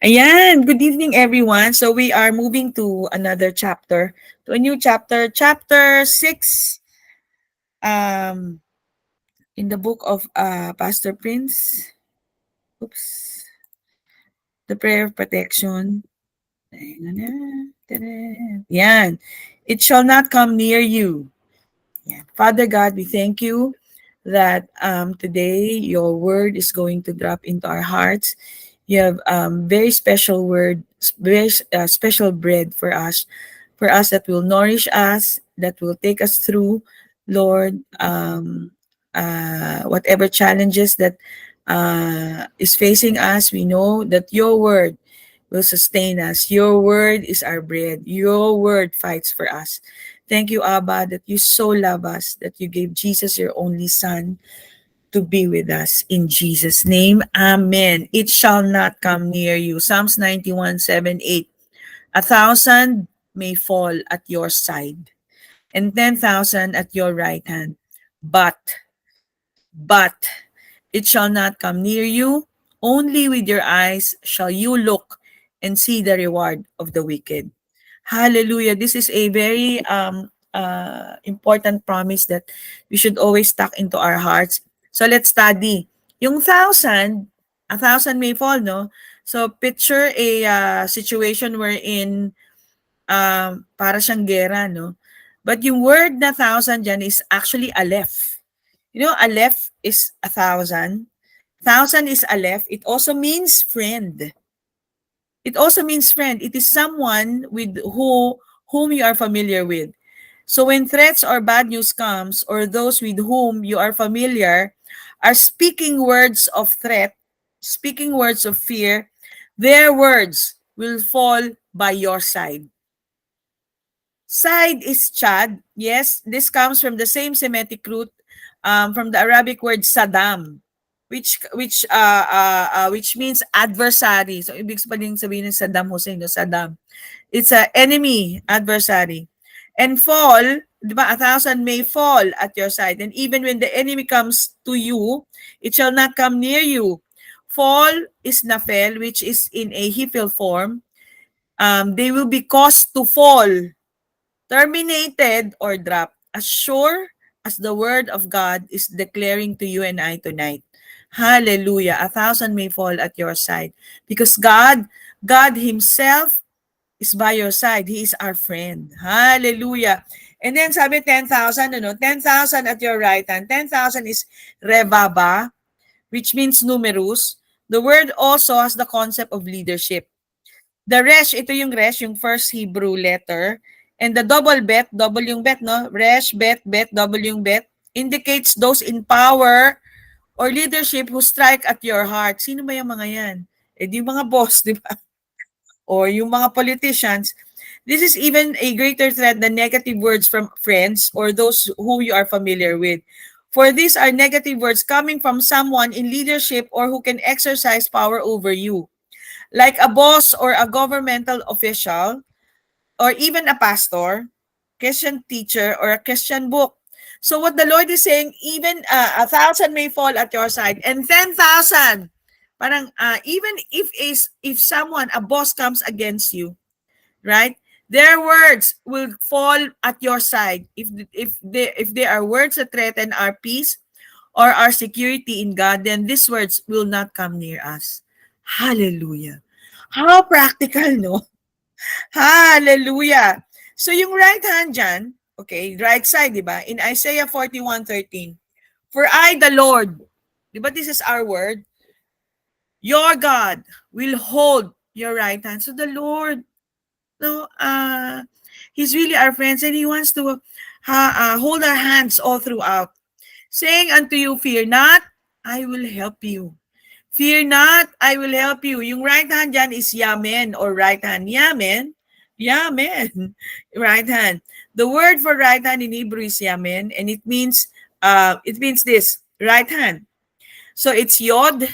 Ayan, good evening everyone. So we are moving to another chapter, to a new chapter, chapter 6 um in the book of Pastor Prince. Oops. The prayer of protection. Yan. It shall not come near you. Yan. Father God, we thank you that today your word is going to drop into our hearts. You have very special word, very special bread for us that will nourish us, that will take us through, Lord, whatever challenges that is facing us. We know that your word will sustain us. Your word is our bread. Your word fights for us. Thank you, Abba, that you so love us, that you gave Jesus, your only Son, to be with us. In Jesus' name, amen. It shall not come near you. Psalms 91:7-8. 1,000 may fall at your side, and 10,000 at your right hand. But it shall not come near you. Only with your eyes shall you look and see the reward of the wicked. Hallelujah. This is a very important promise that we should always tuck into our hearts. So let's study. Yung 1,000, 1,000 may fall, no? So picture a situation wherein para siyang gera, no? But yung word na 1,000 dyan is actually aleph. You know, aleph is 1,000. 1,000 is aleph. It also means friend. It also means friend. It is someone with whom you are familiar with. So when threats or bad news comes, or those with whom you are familiar are speaking words of threat, speaking words of fear, their words will fall by your side. Side is chad. Yes, this comes from the same Semitic root, from the Arabic word Saddam, which means adversary. So ibig sabihin ng Saddam Hussein, no? Saddam. It's an enemy, adversary. And fall, di ba, 1,000 may fall at your side. And even when the enemy comes to you, it shall not come near you. Fall is nafel, which is in a hifil form. They will be caused to fall, terminated, or dropped, as sure as the word of God is declaring to you and I tonight. Hallelujah. 1,000 may fall at your side. Because God Himself is by your side. He is our friend. Hallelujah. And then sabi 10,000, 10,000 at your right hand. 10,000 is rebaba, which means numerous. The word also has the concept of leadership. The resh, ito yung resh, yung first Hebrew letter. And the double bet, double yung bet, no? Resh, bet, double yung bet, indicates those in power or leadership who strike at your heart. Sino ba yung mga yan? Eh di mga boss, di ba? Or yung mga politicians. This is even a greater threat than negative words from friends or those who you are familiar with. For these are negative words coming from someone in leadership or who can exercise power over you. Like a boss or a governmental official, or even a pastor, Christian teacher, or a Christian book. So what the Lord is saying, even 1,000 may fall at your side, and 10,000, parang even if someone, a boss comes against you, right? Their words will fall at your side if they are words that threaten our peace or our security in God, then these words will not come near us. Hallelujah. How practical, no? Hallelujah. So yung right hand dyan, okay, right side, di ba? In Isaiah 41:13, for I, the Lord, di ba this is our word? Your God will hold your right hand. So the Lord, no, He's really our friend, and He wants to hold our hands all throughout. Saying unto you, fear not, I will help you. Fear not, I will help you. Yung right hand dyan is yamen or right hand. Yamen, yamen, right hand. The word for right hand in Hebrew is yamen, and it means this, right hand. So it's yod,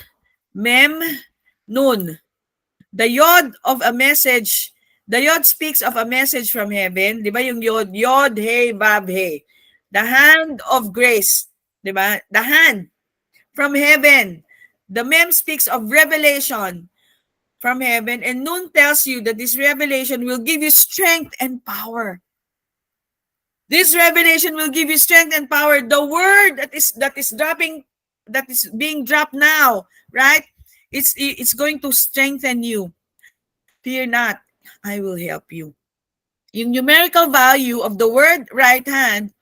mem, nun. The yod of a message, the yod speaks of a message from heaven. Di ba yung yod, yod, hey, bab, hey. The hand of grace. Di ba? The hand from heaven. The mem speaks of revelation. from heaven, and Nun tells you that this revelation will give you strength and power. This revelation will give you strength and power. The word that is being dropped now, right? It's going to strengthen you. Fear not, I will help you. Yung numerical value of the word right hand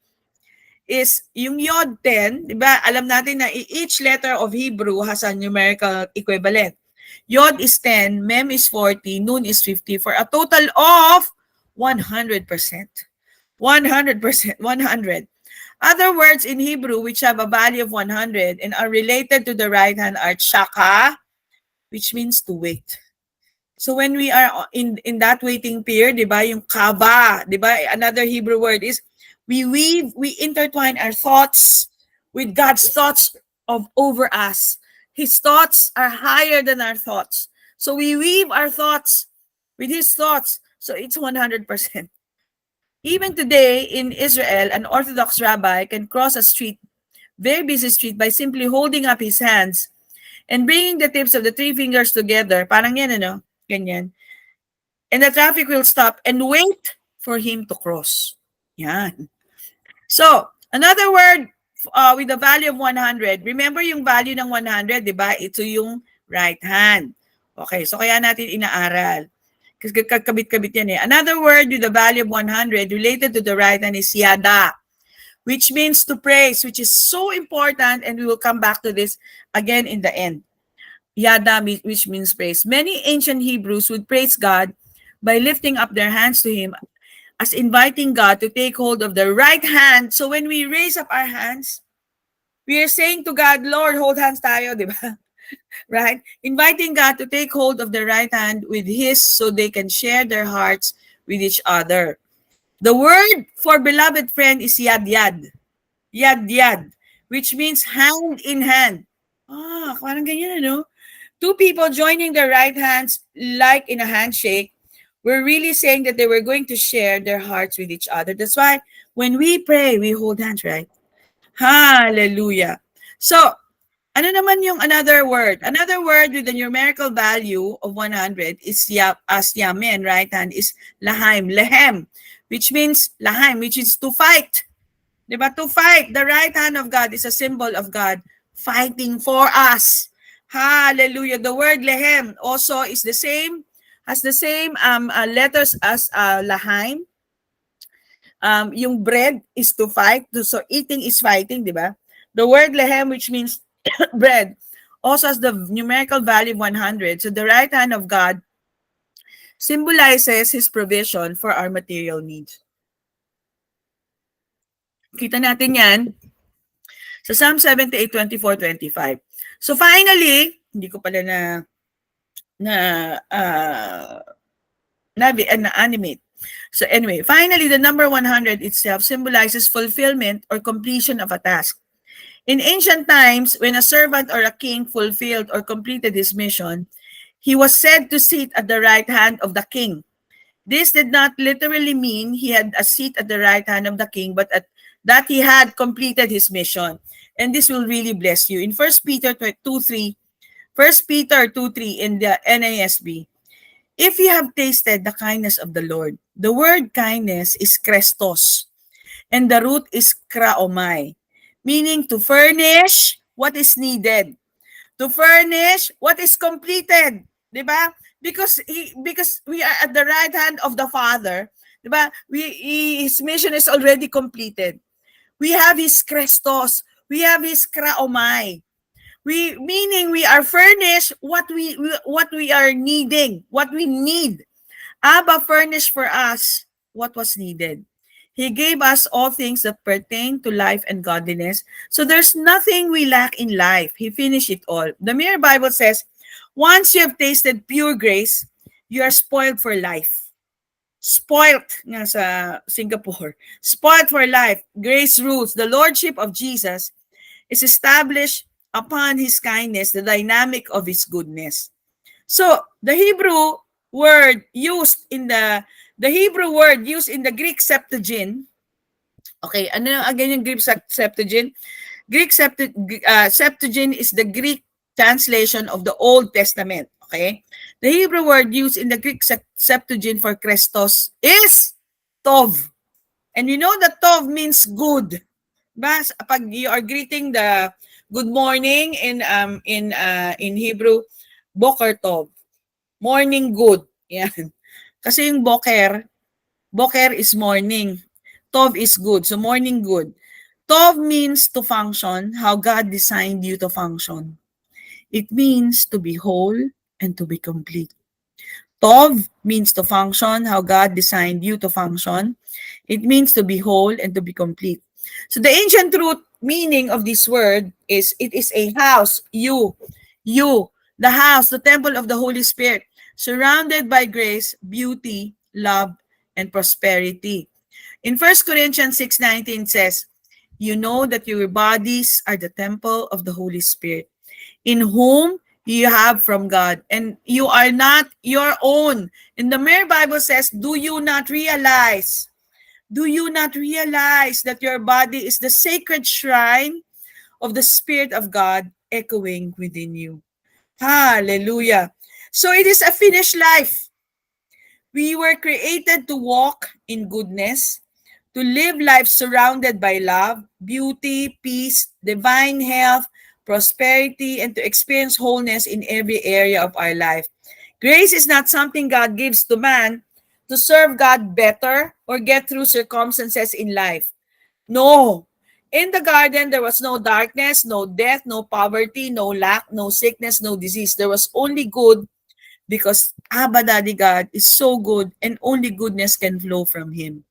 is yung Yod 10, di ba? Alam natin na each letter of Hebrew has a numerical equivalent. Yod is 10, Mem is 40, Nun is 50, for a total of 100%. 100%, 100. Other words in Hebrew which have a value of 100 and are related to the right hand are chaka, which means to wait. So when we are in that waiting period, di ba, yung kaba, di ba, another Hebrew word is we intertwine our thoughts with God's thoughts over us. His thoughts are higher than our thoughts. So we weave our thoughts with His thoughts. So it's 100%. Even today in Israel, an Orthodox rabbi can cross a street, very busy street, by simply holding up his hands and bringing the tips of the 3 fingers together. Parang yan, ano? Ganyan. And the traffic will stop and wait for him to cross. Yan. So, another word with a value of 100. Remember yung value ng 100, di ba? Ito yung right hand. Okay, so kaya natin inaaral. Kasi kabit-kabit yan eh. Another word with a value of 100 related to the right hand is yada, which means to praise, which is so important, and we will come back to this again in the end. Yada, which means praise. Many ancient Hebrews would praise God by lifting up their hands to Him as inviting God to take hold of the right hand. So when we raise up our hands, we are saying to God, Lord, hold hands tayo, di ba? Right? Inviting God to take hold of the right hand with His so they can share their hearts with each other. The word for beloved friend is yad-yad. Yad-yad, which means hand in hand. Parang ganyan, ano? 2 people joining their right hands like in a handshake, we're really saying that they were going to share their hearts with each other. That's why when we pray, we hold hands, right? Hallelujah. So, ano naman yung another word? Another word with a numerical value of 100 is as yamen, right hand, is lahaim, lehem, which means lahaim, which is to fight. Diba? To fight. The right hand of God is a symbol of God fighting for us. Hallelujah. The word lehem also is the same, has the same letters as lahaim. Yung bread is to fight. So eating is fighting, diba? The word lehem, which means bread, also has the numerical value of 100. So the right hand of God symbolizes His provision for our material needs. Kita natin yan sa Psalm 78, 24, 25. So finally, hindi ko pala na-animate. So anyway, finally, the number 100 itself symbolizes fulfillment or completion of a task. In ancient times, when a servant or a king fulfilled or completed his mission, he was said to sit at the right hand of the king. This did not literally mean he had a seat at the right hand of the king, but that he had completed his mission. And this will really bless you. In 1 Peter 2:3 in the NASB, if you have tasted the kindness of the Lord, the word kindness is krestos, and the root is kraomai, meaning to furnish what is needed, to furnish what is completed, diba? Because we are at the right hand of the Father, diba? His mission is already completed. We have His krestos, we have His kraomai. Meaning we are furnished what we are needing, what we need. Abba furnished for us what was needed. He gave us all things that pertain to life and godliness. So there's nothing we lack in life. He finished it all. The Mirror Bible says, once you have tasted pure grace, you are spoiled for life. Spoiled nga sa Singapore. Spoiled for life. Grace rules. The Lordship of Jesus is established upon His kindness, the dynamic of His goodness. So the Hebrew word used in the Greek Septuagint. Okay, ano again yung Greek Septuagint? Greek Septuagint is the Greek translation of the Old Testament. Okay, The Hebrew word used in the Greek Septuagint for Christos is tov. And you know that tov means good. Bas, pag you are greeting the good morning in Hebrew, boker tov. Morning good. Yan. Kasi yung boker is morning. Tov is good. So morning good. Tov means to function how God designed you to function. It means to be whole and to be complete. Tov means to function how God designed you to function. It means to be whole and to be complete. So the ancient root meaning of this word is it is a house, you, the house, the temple of the Holy Spirit, surrounded by grace, beauty, love, and prosperity. In 1 Corinthians 6:19 says, you know that your bodies are the temple of the Holy Spirit, in whom you have from God, and you are not your own. And the Mere Bible says, do you not realize that your body is the sacred shrine of the Spirit of God echoing within you? Hallelujah. So it is a finished life. We were created to walk in goodness, to live life surrounded by love, beauty, peace, divine health, prosperity, and to experience wholeness in every area of our life. Grace is not something God gives to man to serve God better or get through circumstances in life. No. In the garden, there was no darkness, no death, no poverty, no lack, no sickness, no disease. There was only good, because Abba Daddy God is so good and only goodness can flow from Him.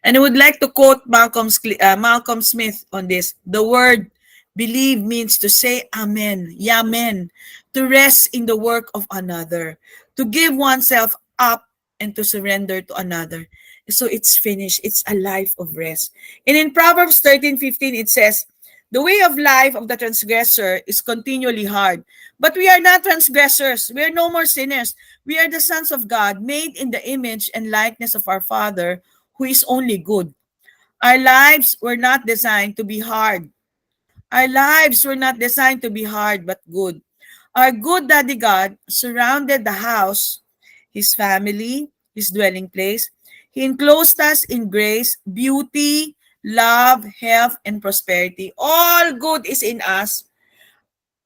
And I would like to quote Malcolm Smith on this. The word believe means to say amen, yamen, to rest in the work of another, to give oneself up and to surrender to another. So it's finished. It's a life of rest. And in Proverbs 13:15, it says, the way of life of the transgressor is continually hard. But we are not transgressors. We are no more sinners. We are the sons of God, made in the image and likeness of our Father, who is only good. Our lives were not designed to be hard. Our lives were not designed to be hard, but good. Our good Daddy God surrounded the house, His family, His dwelling place. He enclosed us in grace, beauty, love, health, and prosperity. All good is in us.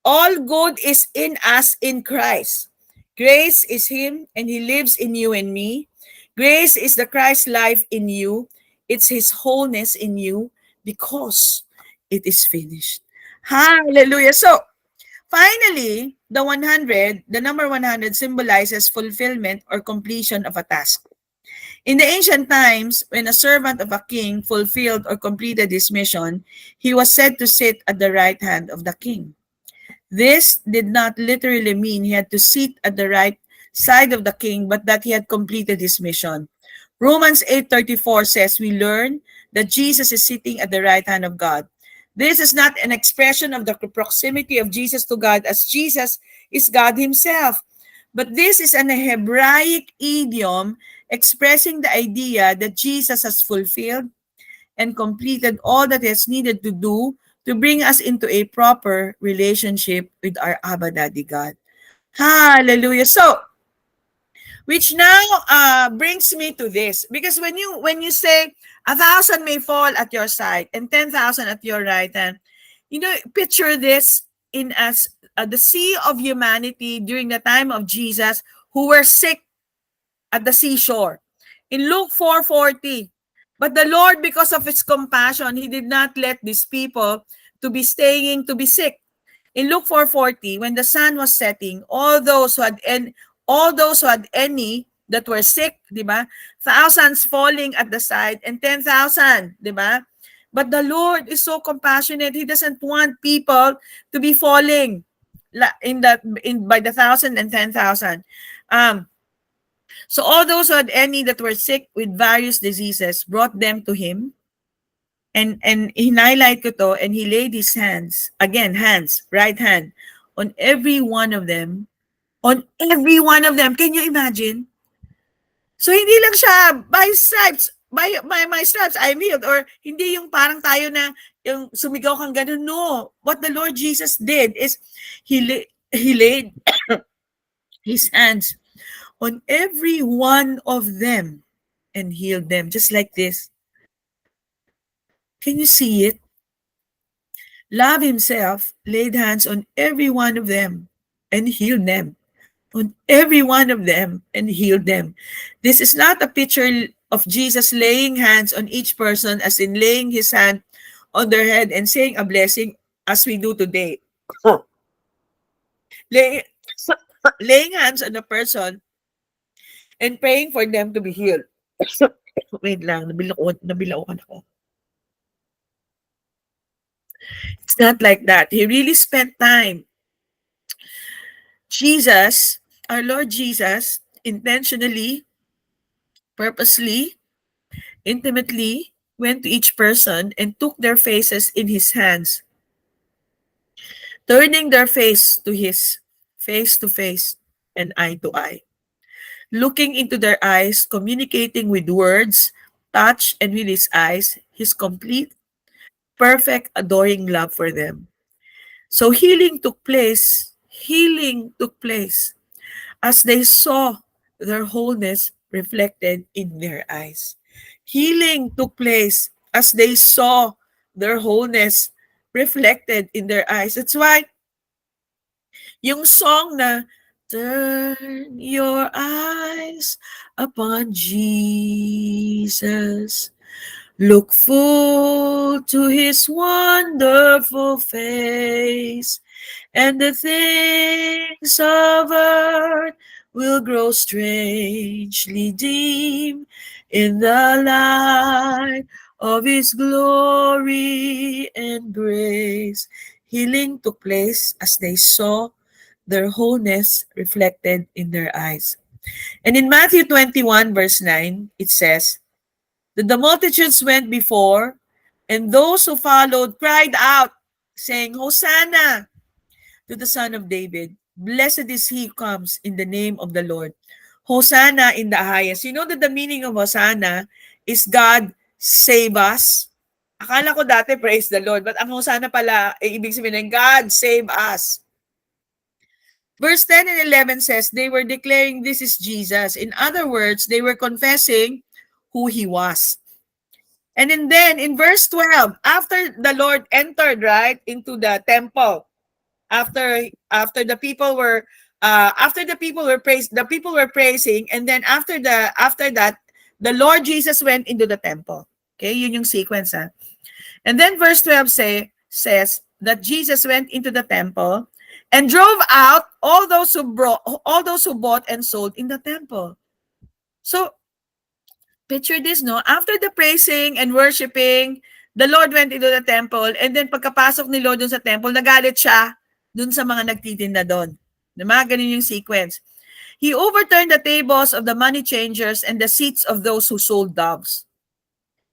All good is in us in Christ. Grace is Him, and He lives in you and me. Grace is the Christ life in you. It's His wholeness in you, because it is finished. Hallelujah. So, finally, the number 100 symbolizes fulfillment or completion of a task. In the ancient times, when a servant of a king fulfilled or completed his mission, he was said to sit at the right hand of the king. This did not literally mean he had to sit at the right side of the king, but that he had completed his mission. Romans 8:34 says we learn that Jesus is sitting at the right hand of God. This is not an expression of the proximity of Jesus to God, as Jesus is God Himself, but this is an Hebraic idiom expressing the idea that Jesus has fulfilled and completed all that He has needed to do to bring us into a proper relationship with our Abba Daddy God. Hallelujah. So, which now brings me to this, because when you say 1,000 may fall at your side and 10,000 at your right hand, picture this in as the sea of humanity during the time of Jesus, who were sick at the seashore. In Luke 4:40, but the Lord, because of His compassion, He did not let these people to be sick. In Luke 4:40, when the sun was setting, all those who had any that were sick, di ba? Thousands falling at the side and 10,000, di ba? But the Lord is so compassionate. He doesn't want people to be falling by the 1,000 and 10,000. So all those who had any that were sick with various diseases brought them to Him. And hinighlight ko to, and He laid His hands, right hand, on every one of them. On every one of them. Can you imagine? So hindi lang siya by my stripes I'm healed, or hindi yung parang tayo na yung sumigaw kang ganun. No. What the Lord Jesus did is He laid his hands on every one of them and healed them. Just like this. Can you see it? Love himself laid hands on every one of them and healed them. On every one of them and healed them. This is not a picture of Jesus laying hands on each person, as in laying his hand on their head and saying a blessing as we do today. Lay, laying hands on a person and praying for them to be healed. Wait lang, nabilaukan ako. It's not like that. He really spent time. Jesus, our Lord Jesus, intentionally, purposely, intimately went to each person and took their faces in his hands, turning their face to face and eye to eye, looking into their eyes, communicating with words, touch, and with his eyes, his complete, perfect, adoring love for them. So healing took place. Healing took place as they saw their wholeness reflected in their eyes. Healing took place as they saw their wholeness reflected in their eyes. That's why yung song na turn your eyes upon Jesus, look full to his wonderful face, and the things of earth will grow strangely dim in the light of his glory and grace. Healing took place as they saw their wholeness reflected in their eyes. And in Matthew 21, verse 9, it says, that the multitudes went before, and those who followed cried out, saying, Hosanna to the Son of David. Blessed is he who comes in the name of the Lord. Hosanna in the highest. You know that the meaning of Hosanna is God save us. Akala ko dati praise the Lord, but ang Hosanna pala, ibig sabihin ng God save us. Verse 10 and 11 says, they were declaring this is Jesus. In other words, they were confessing who he was. And then in verse 12, after the Lord entered, right, into the temple, after the people were praising, and then after that, the Lord Jesus went into the temple. Okay, yun yung sequence. And then verse 12 says that Jesus went into the temple and drove out all those who bought and sold in the temple. So picture this, no? After the praising and worshiping, the Lord went into the temple, and then pagkapasok ni Lord dun sa temple, nagalit siya dun sa mga nagtitinda doon. Diba? Ganun yung sequence. He overturned the tables of the money changers and the seats of those who sold doves.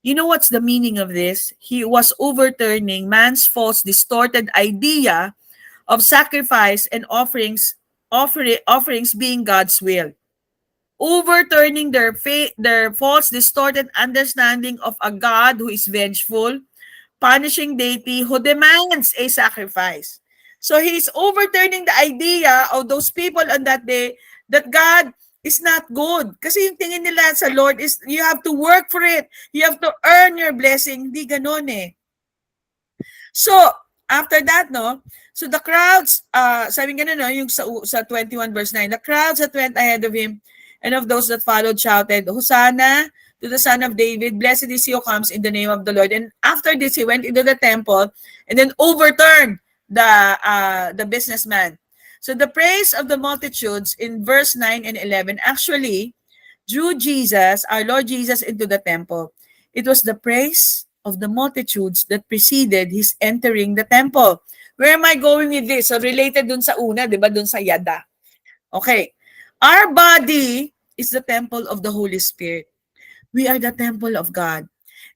You know what's the meaning of this? He was overturning man's false, distorted idea of sacrifice and offerings being God's will. Overturning their false, distorted understanding of a God who is vengeful, punishing deity who demands a sacrifice. So he's overturning the idea of those people on that day that God is not good. Kasi yung tingin nila sa Lord is you have to work for it. You have to earn your blessing. Hindi ganon eh. So, after that, no? So the crowds, sabi nga no, yung sa 21 verse 9, the crowds that went ahead of him and of those that followed shouted, Hosanna to the Son of David, blessed is he who comes in the name of the Lord. And after this, he went into the temple and then overturned the businessman. So the praise of the multitudes in verse 9 and 11 actually drew Jesus, our Lord Jesus, into the temple. It was the praise of the multitudes that preceded his entering the temple. Where am I going with this? So related dun sa una, di ba? Dun sa yada. Okay. Our body is the temple of the Holy Spirit. We are the temple of God.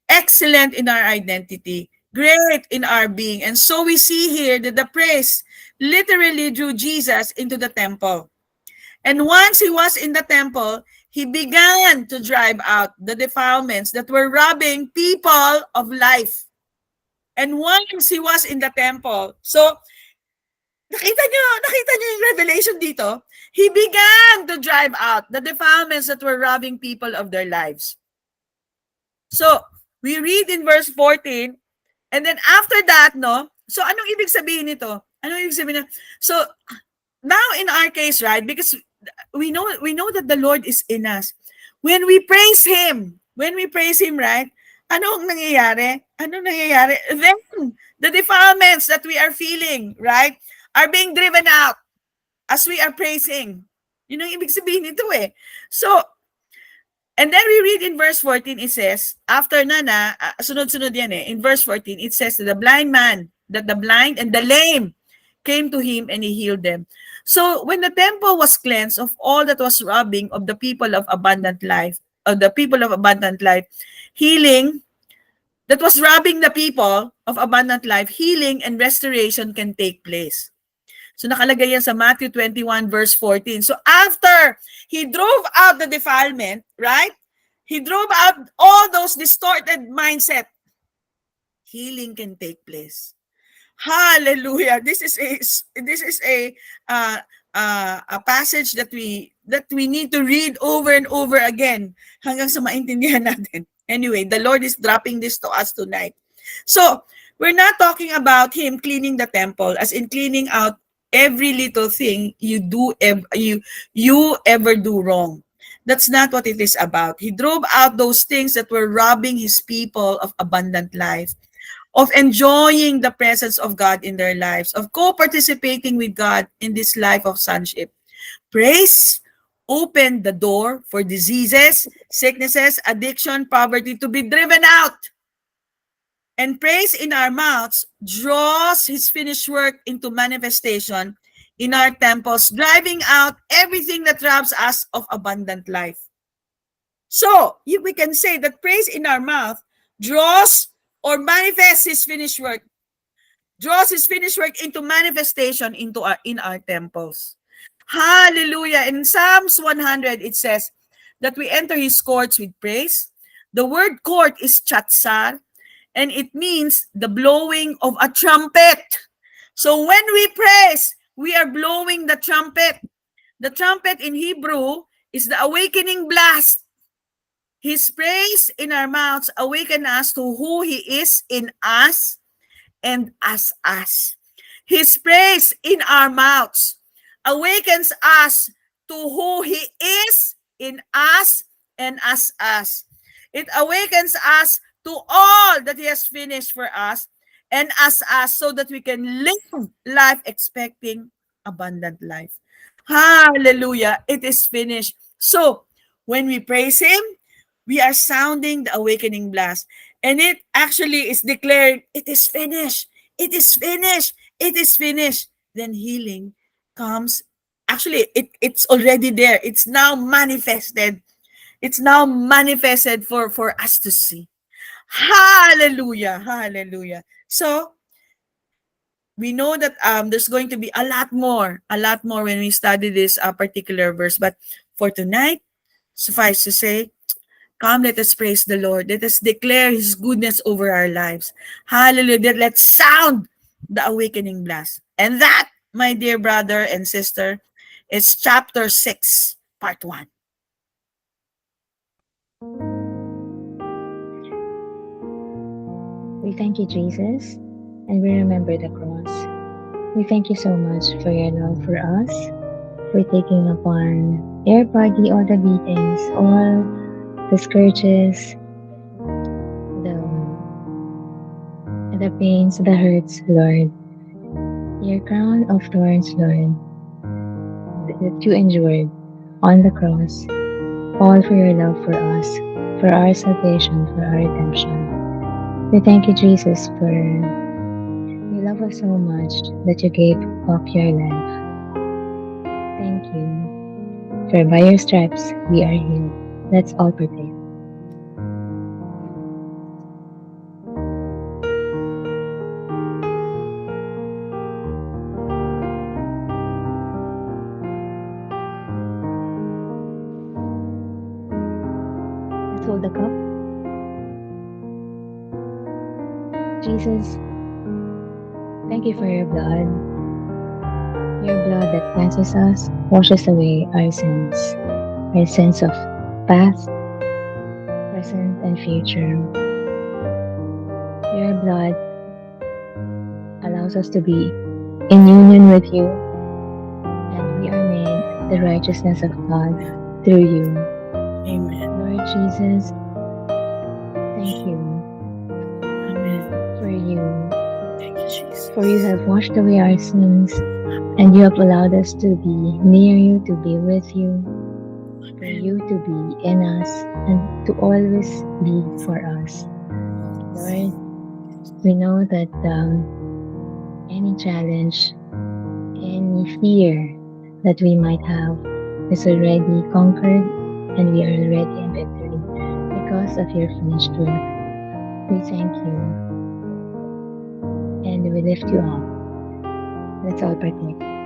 Excellent in our identity. Great in our being. And so we see here that the praise literally drew Jesus into the temple. And once he was in the temple, he began to drive out the defilements that were robbing people of life. And once he was in the temple, so Nakita niyo yung revelation dito? He began to drive out the defilements that were robbing people of their lives. So, we read in verse 14, and then after that, no? So, anong ibig sabihin nito? Anong ibig sabihin nito? So, now in our case, right? Because we know that the Lord is in us. When we praise Him, right? Anong nangyayari? Then, the defilements that we are feeling, right, are being driven out as we are praising. Yun ang ibig sabihin nito eh. So, and then we read in verse 14, it says, after sunod-sunod yan eh. In verse 14, it says that the blind and the lame came to Him and He healed them. So, when the temple was cleansed of all that was robbing of the people of abundant life, healing that was robbing the people of abundant life, healing and restoration can take place. So nakalagay yan sa Matthew 21 verse 14. So after He drove out the defilement, right? He drove out all those distorted mindset. Healing can take place. Hallelujah! This is a passage that we need to read over and over again hanggang sa maintindihan natin. Anyway, the Lord is dropping this to us tonight. So, we're not talking about Him cleaning the temple, as in cleaning out every little thing you ever do wrong. That's not what it is about. He drove out those things that were robbing His people of abundant life, of enjoying the presence of God in their lives, of co-participating with God in this life of sonship. Praise opened the door for diseases, sicknesses, addiction, poverty to be driven out. And praise in our mouths draws His finished work into manifestation in our temples, driving out everything that robs us of abundant life. So, we can say that praise in our mouth draws or manifests His finished work, into manifestation in our temples. Hallelujah. In Psalms 100, it says that we enter His courts with praise. The word court is chatsar, and it means the blowing of a trumpet. So when we praise, we are blowing the trumpet. The trumpet in Hebrew is the awakening blast. His praise in our mouths awaken us to who He is in us and as us. His praise in our mouths awakens us to who He is in us and as us. It awakens us to all that He has finished for us and as us, so that we can live life expecting abundant life. Hallelujah. It is finished. So, when we praise Him, we are sounding the awakening blast. And it actually is declared, it is finished. It is finished. It is finished. Then healing comes. Actually, it's already there. It's now manifested. It's now manifested for us to see. Hallelujah. Hallelujah. So, we know that there's going to be a lot more when we study this particular verse. But for tonight, suffice to say, come, let us praise the Lord. Let us declare His goodness over our lives. Hallelujah. Let's sound the awakening blast. And that, my dear brother and sister, is chapter 6, part 1. We thank you, Jesus, and we remember the cross. We thank you so much for your love for us, for taking upon your body all the beatings, all the scourges, the pains, the hurts, Lord. Your crown of thorns, Lord, that you endured on the cross, all for your love for us, for our salvation, for our redemption. We thank you, Jesus, for you love us so much that you gave up your life. Thank you, for by your stripes we are healed. Let's all partake. Let's hold the cup. Jesus, thank you for your blood. Your blood that cleanses us washes away our sins of past, present, and future. Your blood allows us to be in union with you, and we are made the righteousness of God through you. Amen. Lord Jesus, thank you Amen. for you. Thank you, Jesus. For you have washed away our sins, and you have allowed us to be near you, to be with you, for you to be in us, and to always be for us. Lord, we know that any challenge, any fear that we might have is already conquered, and we are already in victory because of your finished work. We thank you and we lift you up. Let's all partake.